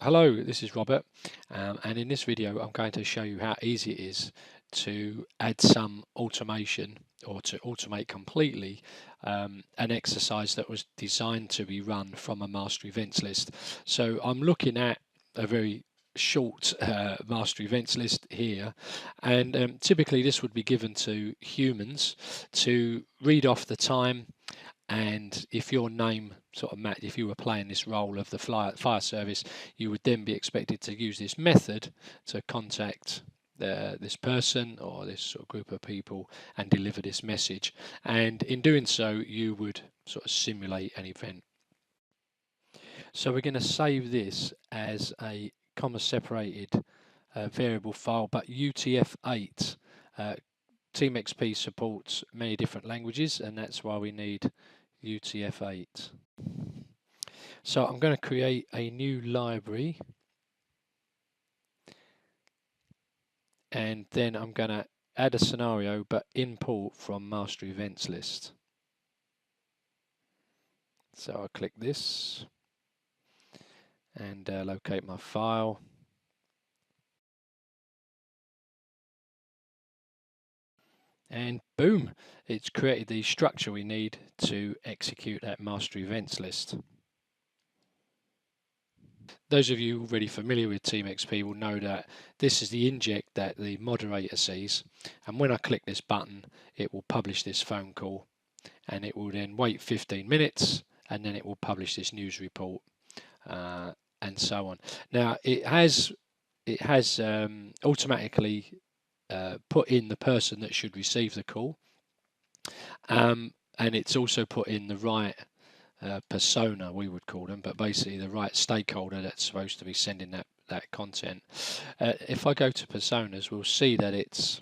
Hello, this is Robert, and in this video I'm going to show you how easy it is to add some automation or to automate completely an exercise that was designed to be run from a master events list. So I'm looking at a very short master events list here, and typically this would be given to humans to read off the time. And if your name sort of matched, if you were playing this role of the fire service, you would then be expected to use this method to contact this person or this sort of group of people and deliver this message. And in doing so, you would sort of simulate an event. So we're going to save this as a comma separated variable file, but UTF-8 TeamXp supports many different languages, and that's why we need UTF-8. So I'm going to create a new library, and then I'm going to add a scenario but import from master events list. So I'll click this and locate my file. And boom, it's created the structure we need to execute that master events list. Those of you already familiar with TeamXp will know that this is the inject that the moderator sees, and when I click this button it will publish this phone call, and it will then wait 15 minutes and then it will publish this news report and so on. Now it has automatically put in the person that should receive the call, and it's also put in the right persona, we would call them, but basically the right stakeholder that's supposed to be sending that content. If I go to personas, we'll see that it's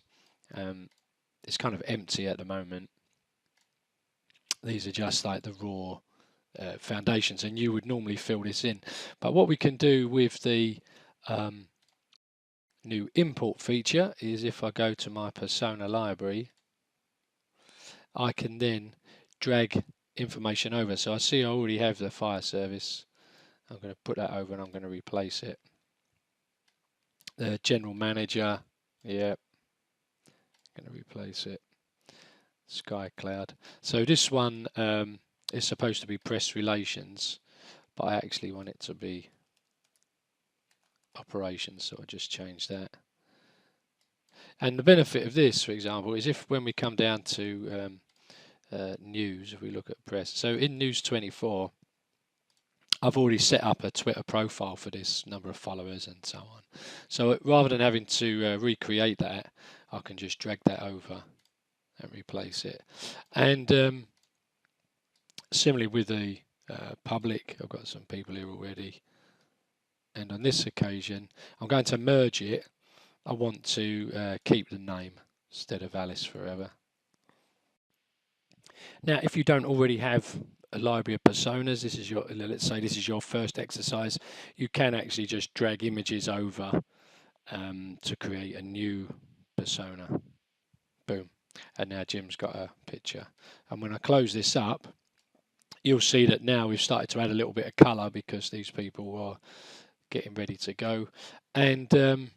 kind of empty at the moment. These are just like the raw foundations, and you would normally fill this in. But what we can do with the new import feature is, if I go to my persona library, I can then drag information over. So I see I already have the fire service. I'm going to put that over and I'm going to replace it. The general manager, yeah, going to replace it. Sky Cloud. So this one is supposed to be press relations, but I actually want it to be operations, so I just change that. And the benefit of this, for example, is if when we come down to news, if we look at press, so in News 24 I've already set up a Twitter profile for this, number of followers and so on. So rather than having to recreate that, I can just drag that over and replace it. And similarly with the public, I've got some people here already, and on this occasion I'm going to merge it. I want to keep the name instead of Alice Forever. Now if you don't already have a library of personas, this is your, let's say this is your first exercise, you can actually just drag images over to create a new persona. Boom. And now Jim's got a picture. And when I close this up, you'll see that now we've started to add a little bit of colour because these people are getting ready to go. And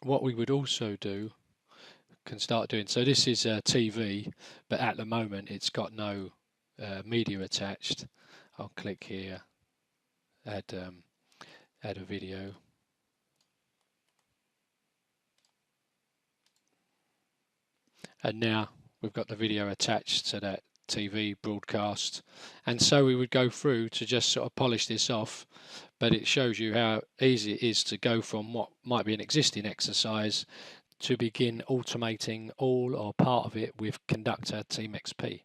what we would also do, can start doing, so this is TV, but at the moment it's got no media attached. I'll click here, add a video. And now we've got the video attached to that TV broadcast, and so we would go through to just sort of polish this off, but it shows you how easy it is to go from what might be an existing exercise to begin automating all or part of it with Conducttr TeamXp.